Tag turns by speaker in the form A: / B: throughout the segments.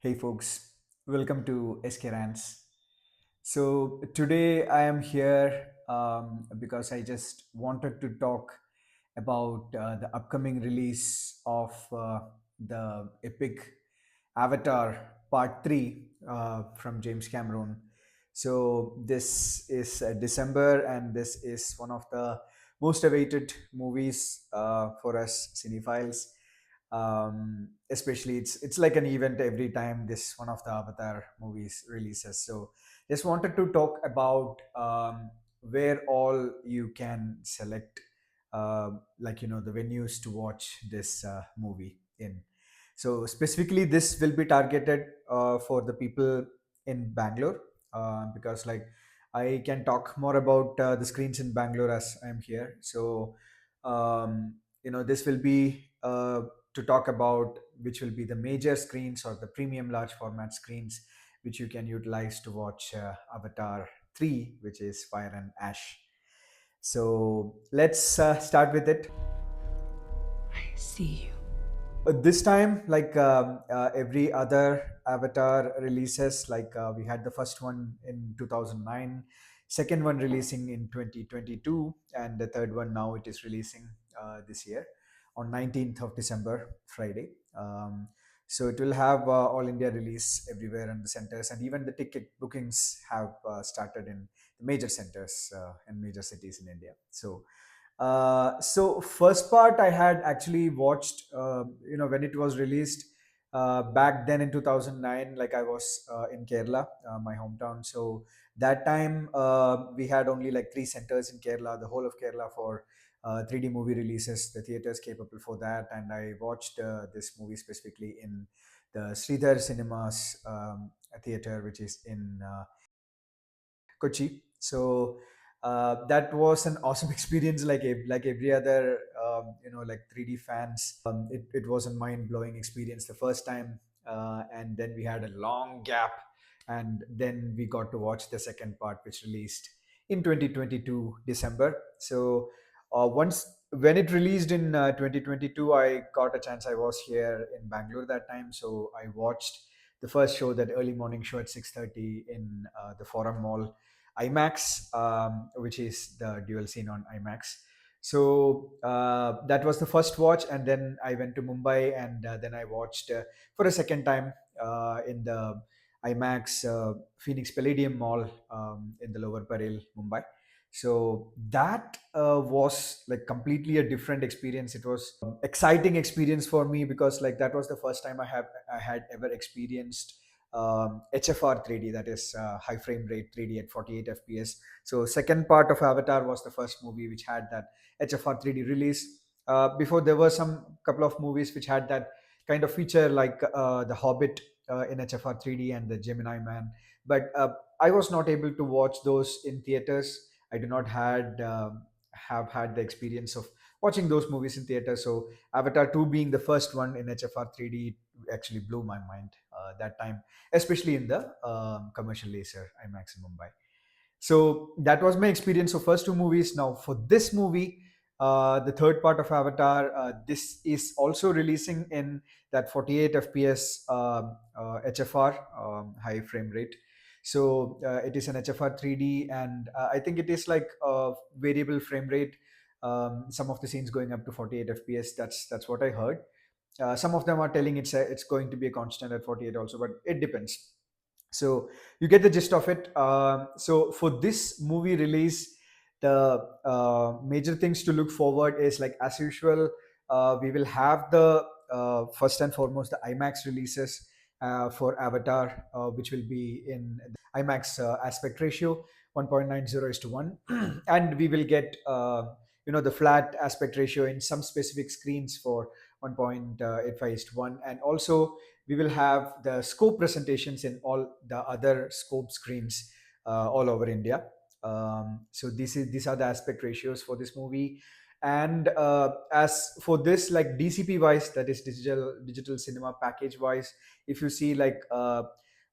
A: Hey folks, welcome to SK Rants. So today I am here because I just wanted to talk about the upcoming release of the epic Avatar Part 3 from James Cameron. So this is December, and this is one of the most awaited movies for us cinephiles. Especially it's like an event every time this one of the Avatar movies releases. So just wanted to talk about where all you can select the venues to watch this movie in. So specifically this will be targeted for the people in Bangalore, because like I can talk more about the screens in Bangalore as I'm here. So this will be to talk about which will be the major screens or the premium large format screens which you can utilize to watch Avatar 3, which is Fire and Ash. So let's start with it.
B: I see you.
A: This time, like every other Avatar releases, like we had the first one in 2009, second one releasing in 2022, and the third one now it is releasing this year on 19th of December, Friday. So it will have all India release everywhere in the centers, and even the ticket bookings have started in the major centers and major cities in India. So first part I had actually watched, when it was released back then in 2009. Like I was in Kerala, my hometown. So that time we had only like three centers in Kerala, the whole of Kerala for 3D movie releases, the theaters capable for that. And I watched this movie specifically in the Sridhar Cinemas theater, which is in Kochi. So that was an awesome experience, like every other like 3D fans. It was a mind blowing experience the first time, and then we had a long gap, and then we got to watch the second part, which released in 2022 December. So once when it released in 2022, I got a chance. I was here in Bangalore that time, so I watched the first show, that early morning show at 6:30 in the Forum Mall IMAX, which is the dual scene on IMAX. So that was the first watch, and then I went to Mumbai, and then I watched for a second time in the IMAX Phoenix Palladium Mall in the Lower Parel, Mumbai. So that was like completely a different experience. It was exciting experience for me because like that was the first time I had ever experienced HFR 3D, that is high frame rate 3D at 48 FPS. So second part of Avatar was the first movie which had that HFR 3D release. Before there were some couple of movies which had that kind of feature, like The Hobbit in HFR 3D and the Gemini Man, but I was not able to watch those in theaters. I do not had have had the experience of watching those movies in theaters. So Avatar 2 being the first one in HFR 3D actually blew my mind that time, especially in the commercial laser IMAX in Mumbai. So that was my experience of first two movies. Now for this movie, the third part of Avatar, this is also releasing in that 48 FPS HFR, high frame rate. So it is an HFR 3D, and I think it is like a variable frame rate. Some of the scenes going up to 48 FPS. That's what I heard. Some of them are telling it's going to be a constant at 48 also, but it depends. So you get the gist of it. So for this movie release, the major things to look forward is, like as usual, we will have the first and foremost the IMAX releases for Avatar, which will be in IMAX aspect ratio 1.90 is to 1, and we will get the flat aspect ratio in some specific screens for 1.85 is to 1, and also we will have the scope presentations in all the other scope screens all over India. So these are the aspect ratios for this movie. And as for this, like DCP wise, that is digital cinema package wise, if you see, like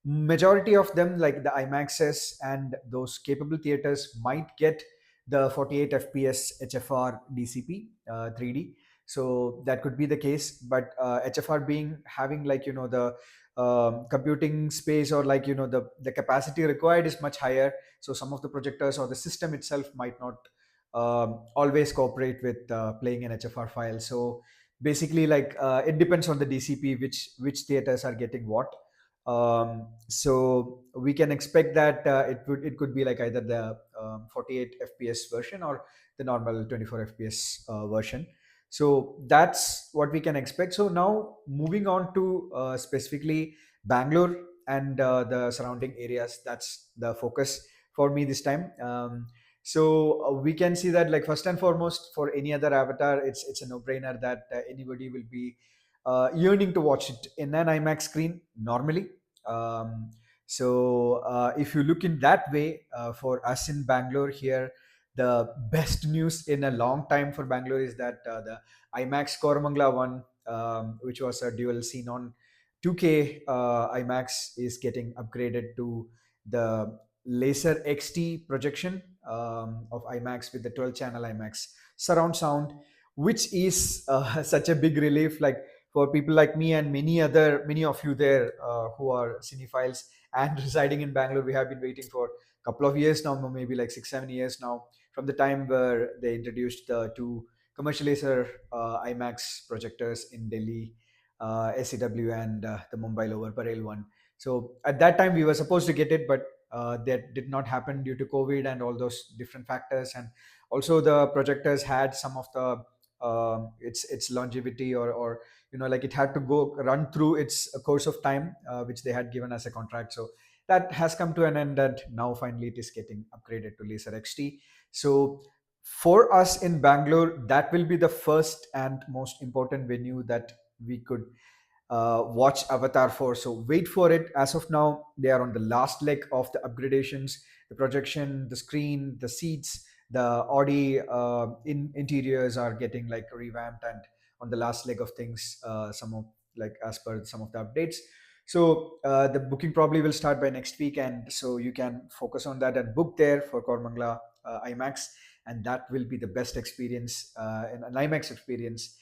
A: majority of them, like the IMAXs and those capable theaters, might get the 48 FPS HFR DCP 3D. So that could be the case, but HFR being having like the computing space, or like the capacity required is much higher. So some of the projectors or the system itself might not always cooperate with playing an HFR file. So basically, like it depends on the DCP which theaters are getting what. So we can expect that it could be like either the 48 FPS version or the normal 24 FPS version. So that's what we can expect. So now moving on to specifically Bangalore and the surrounding areas, that's the focus for me this time. So we can see that, like, first and foremost, for any other avatar, it's a no brainer that anybody will be yearning to watch it in an IMAX screen normally. So if you look in that way, for us in Bangalore here, the best news in a long time for Bangalore is that the IMAX Koramangala one, which was a dual scene on 2K IMAX, is getting upgraded to the Laser XT projection of IMAX with the 12 channel IMAX surround sound, which is such a big relief. Like, for people like me and many of you there who are cinephiles and residing in Bangalore, we have been waiting for a couple of years now, maybe like 6 7 years now, from the time where they introduced the two commercializer IMAX projectors in Delhi, SCW, and the Mumbai Lower Parel one. So at that time we were supposed to get it, but that did not happen due to COVID and all those different factors. And also the projectors had some of the its longevity, or like it had to go run through its course of time, which they had given as a contract. So that has come to an end, and now finally it is getting upgraded to Laser XT. So for us in Bangalore, that will be the first and most important venue that we could watch Avatar for. So wait for it. As of now, they are on the last leg of the upgradations: the projection, the screen, the seats, the Audi interiors are getting like revamped and on the last leg of things. Some of, like, as per some of the updates. So the booking probably will start by next week, and so you can focus on that and book there for Kormangla IMAX, and that will be the best experience, an IMAX experience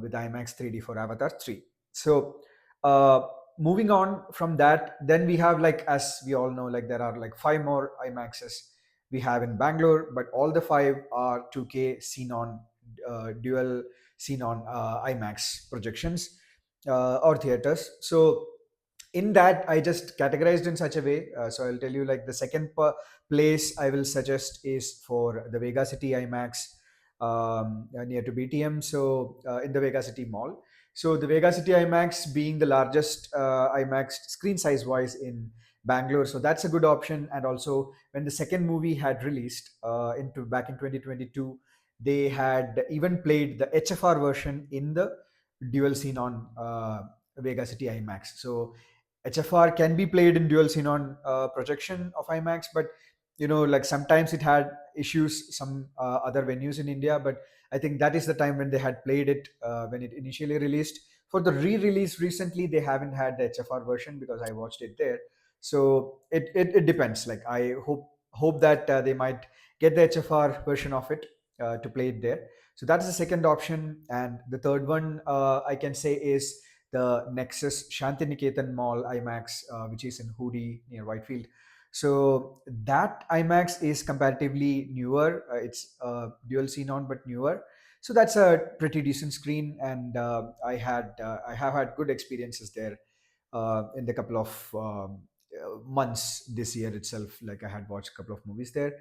A: with IMAX 3D for Avatar 3. So uh, moving on from that, then we have, like, as we all know, like there are like five more IMAXs we have in Bangalore, but all the five are 2K Xenon, dual Xenon IMAX projections or theaters. So in that, I just categorized in such a way. So I'll tell you, like, the second place I will suggest is for the Vega City IMAX, near to BTM. So in the Vega City Mall. So the Vega City IMAX being the largest IMAX screen size wise in Bangalore, so that's a good option. And also, when the second movie had released into back in 2022, they had even played the HFR version in the dual scene on Vega City IMAX. So HFR can be played in dual scene on projection of IMAX, but like sometimes it had issues some other venues in India. But I think that is the time when they had played it when it initially released. For the re-release recently, they haven't had the HFR version because I watched it there. So it depends. Like, I hope that they might get the HFR version of it to play it there. So that is the second option. And the third one I can say is the Nexus Shantiniketan Mall IMAX, which is in Hoodie near Whitefield. So that IMAX is comparatively newer. It's dual xenon but newer. So that's a pretty decent screen, and I have had good experiences there in the couple of months this year itself. Like, I had watched a couple of movies there.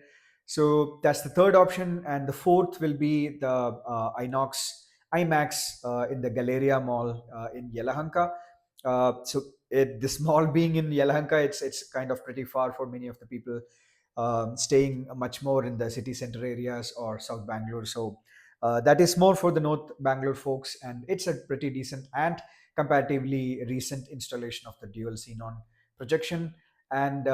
A: So that's the third option, and the fourth will be the Inox IMAX in the Galleria Mall in Yelahanka. This mall being in Yelahanka, it's kind of pretty far for many of the people staying much more in the city center areas or South Bangalore. So that is more for the North Bangalore folks, and it's a pretty decent and comparatively recent installation of the dual xenon projection. And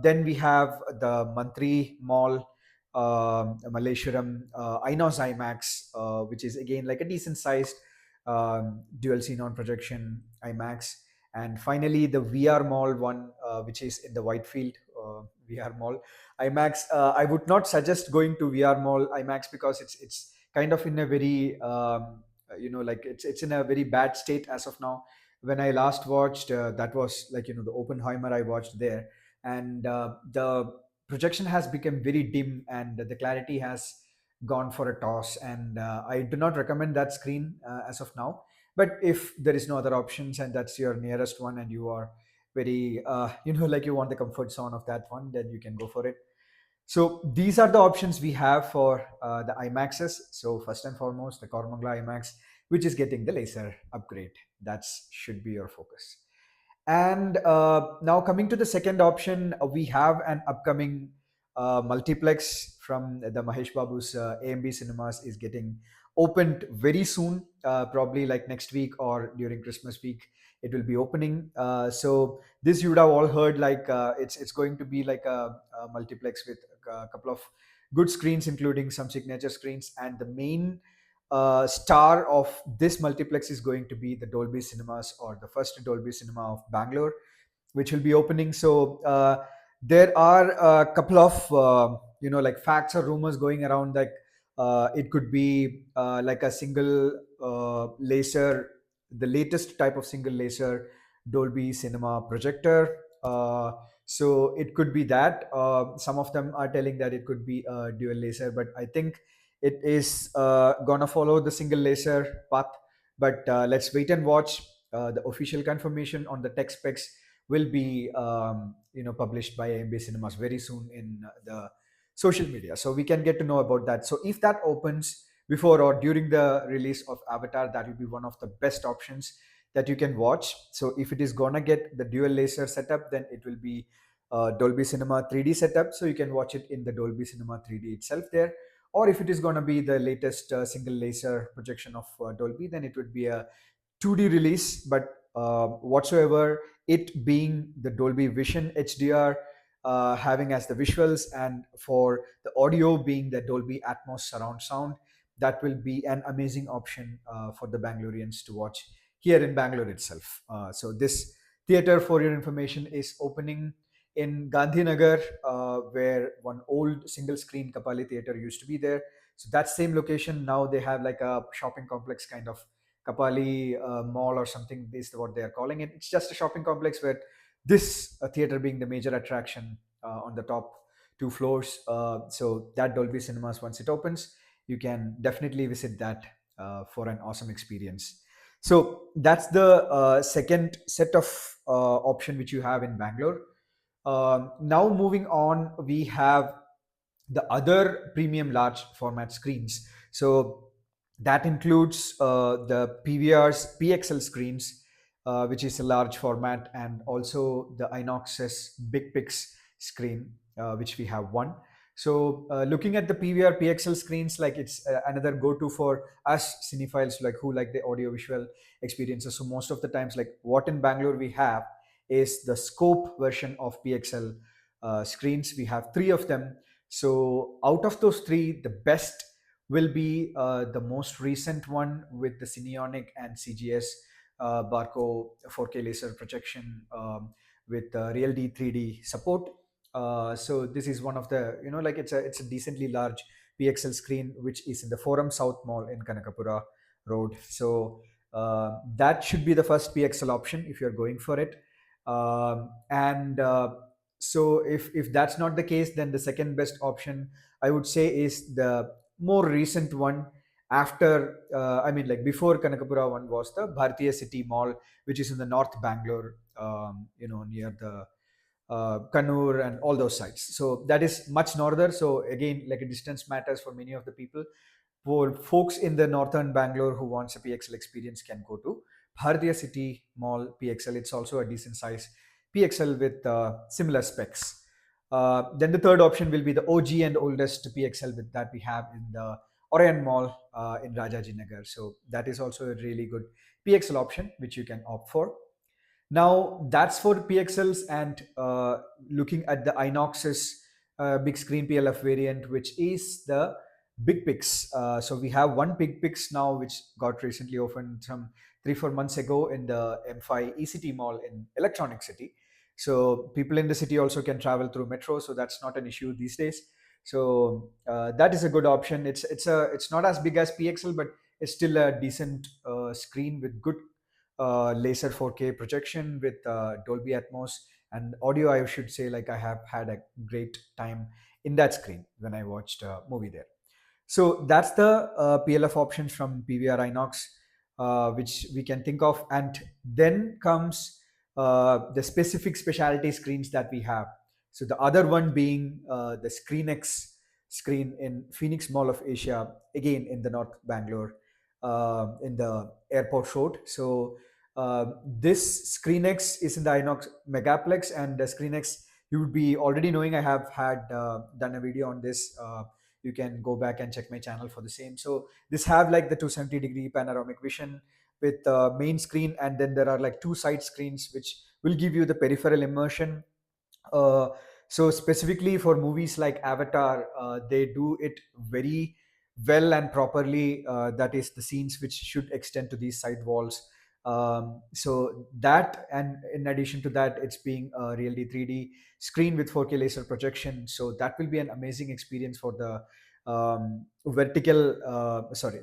A: then we have the Mantri Mall, Malleswaram Inos IMAX, which is again like a decent sized dual xenon projection IMAX. And finally, the VR Mall one, which is in the Whitefield VR Mall IMAX. I would not suggest going to VR Mall IMAX because it's kind of in a very like it's in a very bad state as of now. When I last watched, that was like the Oppenheimer I watched there, and the projection has become very dim and the clarity has gone for a toss, and I do not recommend that screen as of now. But if there is no other options and that's your nearest one and you are very like you want the comfort zone of that one, then you can go for it. So these are the options we have for the IMAXs. So first and foremost, the Cormangla IMAX, which is getting the laser upgrade. That should be your focus. And now coming to the second option, we have an upcoming multiplex from the Mahesh Babu's AMB Cinemas is getting opened very soon, probably like next week or during Christmas week. It will be opening. So this you would have all heard, like it's going to be like a multiplex with a couple of good screens, including some signature screens, and the main star of this multiplex is going to be the Dolby Cinemas, or the first Dolby Cinema of Bangalore, which will be opening. So there are a couple of like facts or rumors going around, like it could be like a single laser, the latest type of single laser Dolby Cinema projector. So it could be that. Some of them are telling that it could be a dual laser, but I think it is gonna follow the single laser path. But let's wait and watch. The official confirmation on the tech specs will be published by AMB Cinemas very soon in the social media, so we can get to know about that. So if that opens before or during the release of Avatar, that will be one of the best options that you can watch. So if it is gonna get the dual laser setup, then it will be Dolby Cinema 3D setup, so you can watch it in the Dolby Cinema 3D itself there. Or if it is going to be the latest single laser projection of Dolby, then it would be a 2D release, but whatsoever, it being the Dolby Vision HDR, having as the visuals, and for the audio being the Dolby Atmos surround sound, that will be an amazing option for the Bangaloreans to watch here in Bangalore itself. So this theater, for your information, is opening in Gandhinagar, where one old single screen Kapali theater used to be there. So that same location, now they have like a shopping complex kind of Kapali Mall or something is what they are calling it. It's just a shopping complex where this theater being the major attraction on the top two floors. So that Dolby Cinemas, once it opens, you can definitely visit that for an awesome experience. So that's the second set of option which you have in Bangalore. Now moving on, we have the other premium large format screens. So that includes the PVR's PXL screens, which is a large format, and also the Inox's Bigpix screen, which we have one. So looking at the PVR PXL screens, like it's another go-to for us cinephiles, like who like the audio visual experiences. So most of the times, like what in Bangalore we have is the scope version of PXL screens. We have three of them. So out of those three, the best will be the most recent one with the Cineonic and CGS Barco 4K laser projection with RealD 3D support. So this is one of the, like it's a decently large PXL screen, which is in the Forum South Mall in Kanakapura Road. So that should be the first PXL option if you're going for it. And so if that's not the case, then the second best option I would say is the more recent one. After I mean, like before Kanakapura one was the Bharatiya City Mall, which is in the North Bangalore, near the Kannur and all those sites. So that is much northern. So again, like a distance matters for many of the people. For folks in the northern Bangalore who wants a PXL experience can go to Bharatiya City Mall PXL. It's also a decent size PXL with similar specs. Then the third option will be the OG and oldest PXL with that we have in the Orion Mall in Rajajinagar. So that is also a really good PXL option which you can opt for. Now that's for PXLs, and looking at the Inox's big screen PLF variant, which is the Bigpix. So we have one Bigpix now, which got recently opened some 3-4 months ago in the M5 ECT Mall in Electronic City. So people in the city also can travel through metro, so that's not an issue these days. So that is a good option. It's not as big as PXL, but is still a decent screen with good laser 4K projection with Dolby Atmos and audio. I should say, like, I have had a great time in that screen when I watched a movie there. So that's the PLF options from PVR Inox, which we can think of. And then comes the specific specialty screens that we have. So the other one being the ScreenX screen in Phoenix Mall of Asia, again in the North Bangalore, in the airport road. So this ScreenX is in the Inox Megaplex, and the ScreenX, you would be already knowing. I have had done a video on this. You can go back and check my channel for the same. So this have like the 270-degree panoramic vision with main screen, and then there are like two side screens which will give you the peripheral immersion. uh, so specifically for movies like Avatar, they do it very well and properly. That is the scenes which should extend to these side walls. So that, and in addition to that, it's being a RealD 3D screen with 4K laser projection. So that will be an amazing experience for the the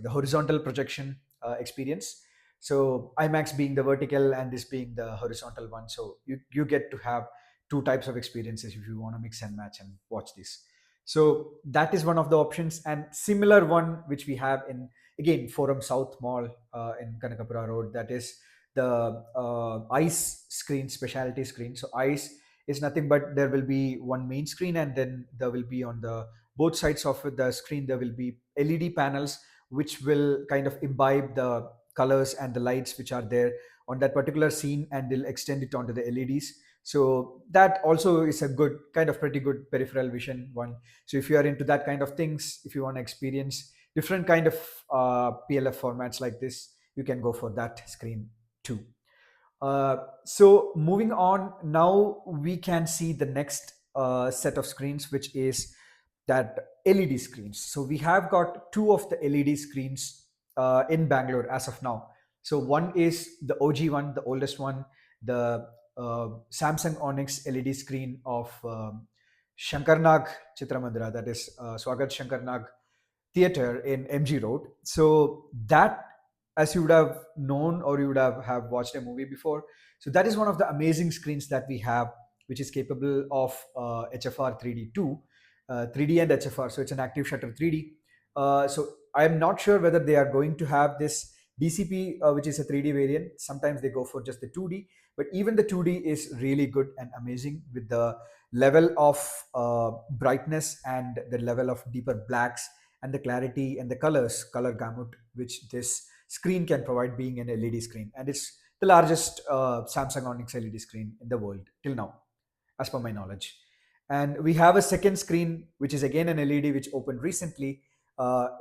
A: horizontal projection experience. So IMAX being the vertical and this being the horizontal one. So you get to have two types of experiences if you want to mix and match and watch this. So that is one of the options. And similar one which we have in, again, Forum South Mall in Kanakapura Road, that is the ICE screen, specialty screen. So ICE is nothing but there will be one main screen, and then there will be on the both sides of the screen there will be LED panels which will kind of imbibe the colors and the lights which are there on that particular scene, and they'll extend it onto the LEDs. So that also is a good kind of pretty good peripheral vision one. So if you are into that kind of things, if you want to experience different kind of PLF formats like this, you can go for that screen too. So moving on, now we can see the next set of screens, which is that LED screens. So we have got two of the LED screens in Bangalore as of now. So one is the OG one, the oldest one, the Samsung Onyx LED screen of Shankarnag Chitramandira, that is Swagat Shankarnag Theater in MG Road. So that, as you would have known or you would have watched a movie before, so that is one of the amazing screens that we have, which is capable of HFR 3D too, 3D and HFR. So it's an active shutter 3D. So I'm not sure whether they are going to have this DCP, which is a 3D variant. Sometimes they go for just the 2D, but even the 2D is really good and amazing with the level of brightness and the level of deeper blacks and the clarity and the color gamut which this screen can provide, being an LED screen. And it's the largest Samsung Onyx LED screen in the world till now, as per my knowledge. And we have a second screen, which is again an LED, which opened recently,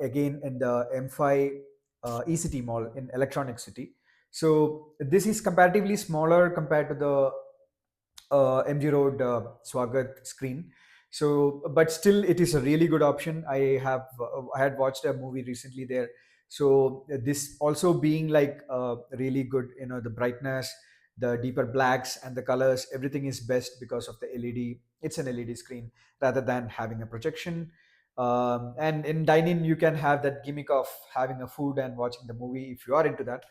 A: again in the M5 ECT Mall in Electronic City. So this is comparatively smaller compared to the MG Road Swagat screen. So, but still, it is a really good option. I had watched a movie recently there. So this also being like really good, the brightness, the deeper blacks and the colors, everything is best because of the LED. It's an LED screen rather than having a projection. And in dining, you can have that gimmick of having a food and watching the movie if you are into that.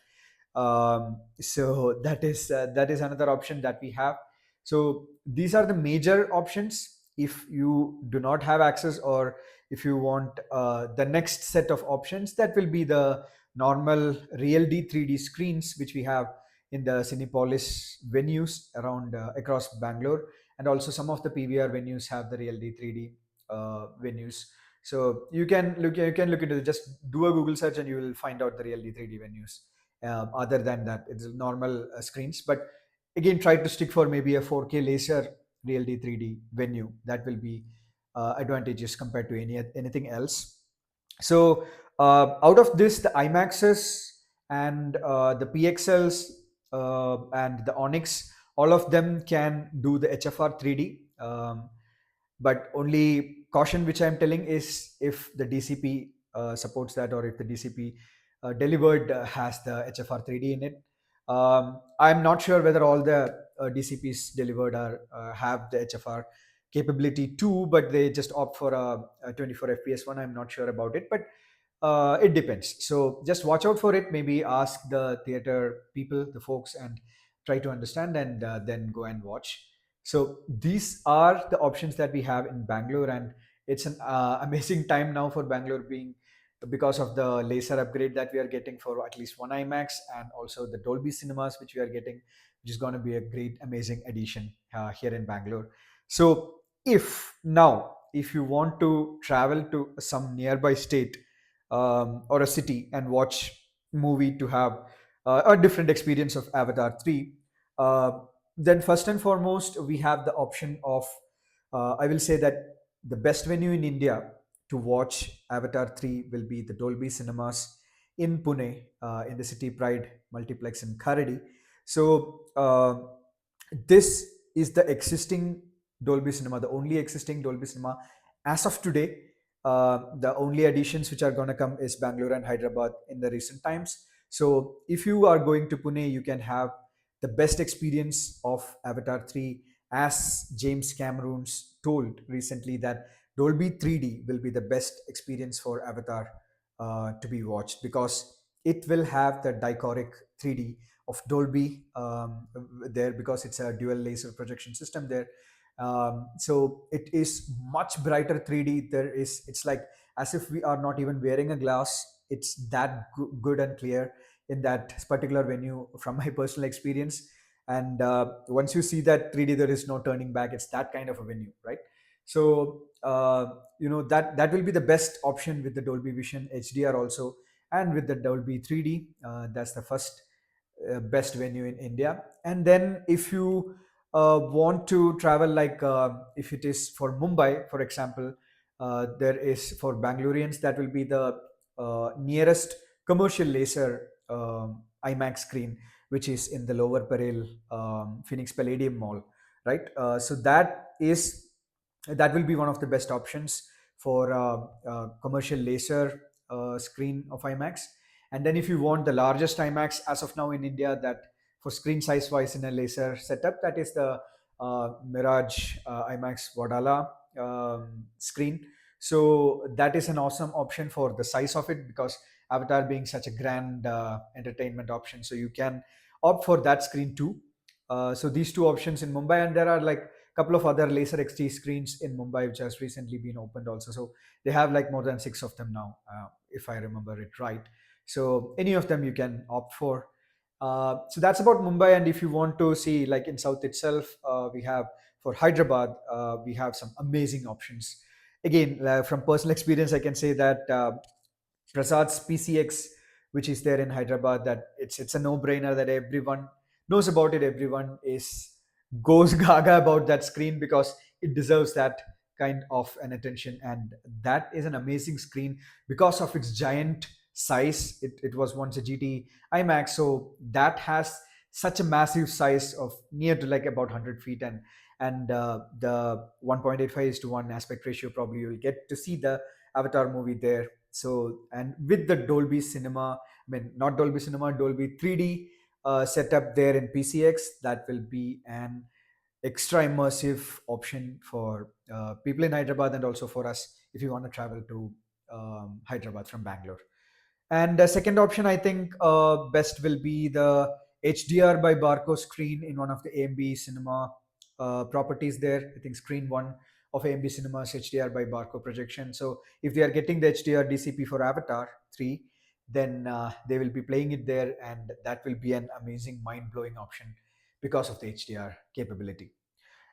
A: So that is another option that we have. So these are the major options. If you do not have access, or if you want the next set of options, that will be the normal RealD 3D screens which we have in the Cinepolis venues around across Bangalore, and also some of the PVR venues have the RealD 3D venues. So you can look into it. Just do a Google search and you will find out the RealD 3D venues. Other than that, it's normal screens. But again, try to stick for maybe a 4K laser RealD 3D venue. That will be advantageous compared to anything else. So out of this, the IMAXs and the PXLs and the Onyx, all of them can do the HFR 3D. But only caution which I'm telling is if the DCP supports that, or if the DCP delivered has the HFR 3D in it. I'm not sure whether all the DCPs delivered are have the HFR capability too, but they just opt for a 24 FPS one. I'm not sure about it, but It depends. So just watch out for it. Maybe ask the theater people, the folks, and try to understand, and then go and watch. So these are the options that we have in Bangalore, and it's an amazing time now for Bangalore, being because of the laser upgrade that we are getting for at least one IMAX, and also the Dolby cinemas which we are getting, which is going to be a great, amazing addition here in Bangalore. So if you want to travel to some nearby state or a city and watch movie to have a different experience of Avatar 3, uh, then first and foremost we have the option of, I will say that the best venue in India to watch Avatar 3 will be the Dolby Cinemas in Pune, in the City Pride Multiplex in Kharadi. So this is the existing Dolby Cinema, the only existing Dolby Cinema as of today. The only additions which are going to come is Bangalore and Hyderabad in the recent times. So if you are going to Pune, you can have the best experience of Avatar 3, as James Cameron's told recently that Dolby 3D will be the best experience for Avatar to be watched, because it will have the dichoric 3D of Dolby there, because it's a dual laser projection system there. So it is much brighter 3D. It's like as if we are not even wearing a glass. It's that good and clear in that particular venue from my personal experience. And once you see that 3D, there is no turning back. It's that kind of a venue, right? So that will be the best option with the Dolby Vision HDR also, and with the Dolby 3D. That's the first best venue in India. And then if you want to travel, like if it is for Mumbai, for example, there is for Bangaloreans, that will be the nearest commercial laser IMAX screen, which is in the Lower Parel Phoenix Palladium Mall, right? So that will be one of the best options for commercial laser screen of IMAX. And then if you want the largest IMAX as of now in India, that for screen size wise in a laser setup, that is the Mirage IMAX Wadala screen. So that is an awesome option for the size of it, because Avatar being such a grand entertainment option, so you can opt for that screen too. So these two options in Mumbai, and there are like a couple of other laser XT screens in Mumbai which has recently been opened also. So they have like more than six of them now, if I remember it right. So any of them you can opt for. So that's about Mumbai. And if you want to see, like in South itself, we have for Hyderabad, we have some amazing options. Again, from personal experience, I can say that Prasad's PCX, which is there in Hyderabad, that it's a no-brainer, that everyone knows about it. Everyone is goes gaga about that screen, because it deserves that kind of an attention. And that is an amazing screen because of its giant size. It was once a GT IMAX, so that has such a massive size of near to like about 100 feet, and the 1.85 is to 1 aspect ratio. Probably you'll get to see the Avatar movie there. So, and with the Dolby Cinema, I mean, not Dolby Cinema, Dolby 3D setup there in PCX, that will be an extra immersive option for people in Hyderabad, and also for us if you want to travel to Hyderabad from Bangalore. And the second option, I think, best will be the HDR by Barco screen in one of the AMB cinema properties there. I think screen one of AMB Cinemas HDR by Barco projection. So if they are getting the HDR DCP for Avatar 3, then they will be playing it there, and that will be an amazing, mind blowing option because of the HDR capability.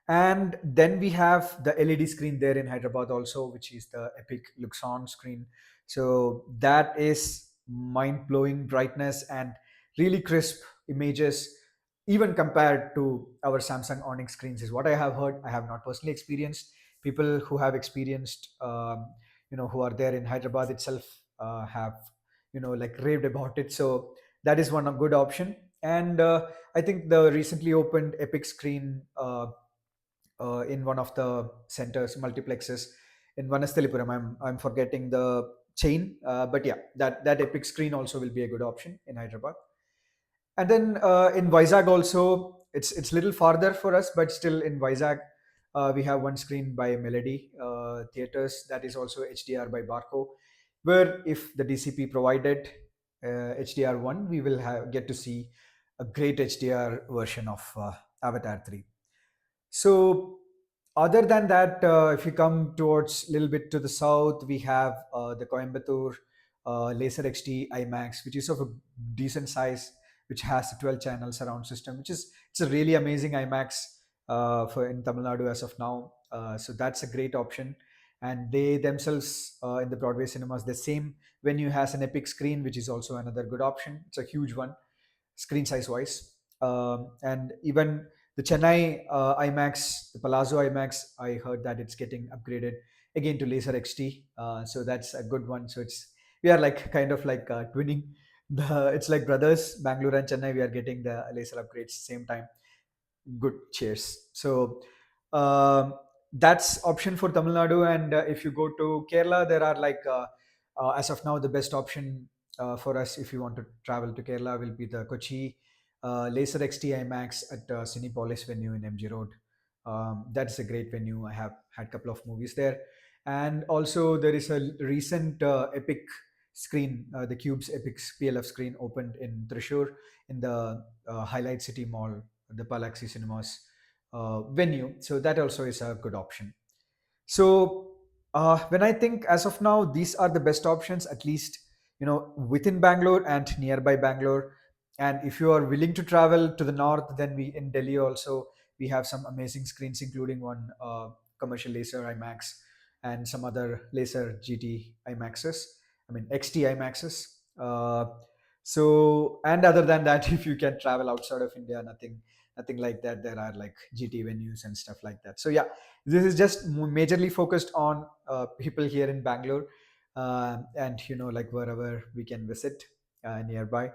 A: And then we have the LED screen there in Hyderabad also, which is the Epic Luxon screen. So that is mind blowing brightness and really crisp images, even compared to our Samsung Onyx screens, is what I have heard. I have not personally experienced. People who have experienced, who are there in Hyderabad itself, have, like raved about it. So that is one a good option. And I think the recently opened Epic screen in one of the centers, multiplexes in Vanasthalipuram. I'm forgetting the chain, but yeah, that Epic screen also will be a good option in Hyderabad. And then in Vizag also, it's little farther for us, but still in Vizag, we have one screen by Melody Theaters, that is also HDR by Barco. where if the DCP provided HDR1, we will get to see a great HDR version of Avatar 3. So, other than that, if you come towards a little bit to the south, we have the Coimbatore Laser XT IMAX, which is of a decent size, which has a 12 channel surround system, which is it's a really amazing IMAX for in Tamil Nadu as of now. So that's a great option. And they themselves in the Broadway cinemas, the same venue has an Epic screen, which is also another good option. It's a huge one screen size wise. And even the Chennai IMAX, the Palazzo IMAX, I heard that it's getting upgraded again to Laser XT. So that's a good one. So it's we are like kind of like twinning. It's like brothers, Bangalore and Chennai. We are getting the laser upgrades same time. Good, cheers. So um, that's option for Tamil Nadu. And if you go to Kerala, there are like as of now the best option for us if you want to travel to Kerala will be the Kochi Laser XT IMAX at Cinepolis venue in MG Road. That's a great venue. I have had a couple of movies there, and also there is a recent Epic screen, the Cube's Epic PLF screen opened in Thrissur in the Highlight City Mall, the Palaxi Cinemas venue. So that also is a good option. So when I think as of now, these are the best options, at least within Bangalore and nearby Bangalore. And if you are willing to travel to the north, then we in Delhi also we have some amazing screens, including one commercial laser IMAX and some other laser GT IMAXs. I mean XT IMAXs. So and other than that, if you can travel outside of India, nothing like that. There are like GT venues and stuff like that. So yeah, this is just majorly focused on people here in Bangalore, and like wherever we can visit nearby.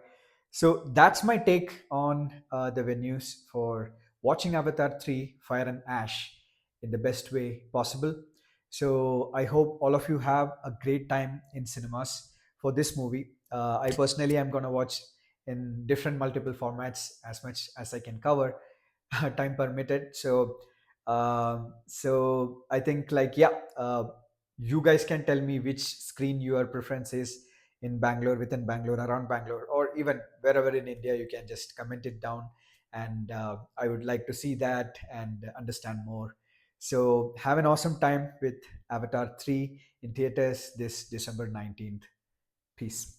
A: So that's my take on the venues for watching Avatar 3 Fire and Ash in the best way possible. So I hope all of you have a great time in cinemas for this movie. I personally am going to watch in different multiple formats as much as I can cover, time permitted. So I think like yeah, you guys can tell me which screen your preference is in Bangalore, within Bangalore, around Bangalore, or even wherever in India. You can just comment it down, and I would like to see that and understand more. So have an awesome time with Avatar 3 in theaters this December 19th. Peace.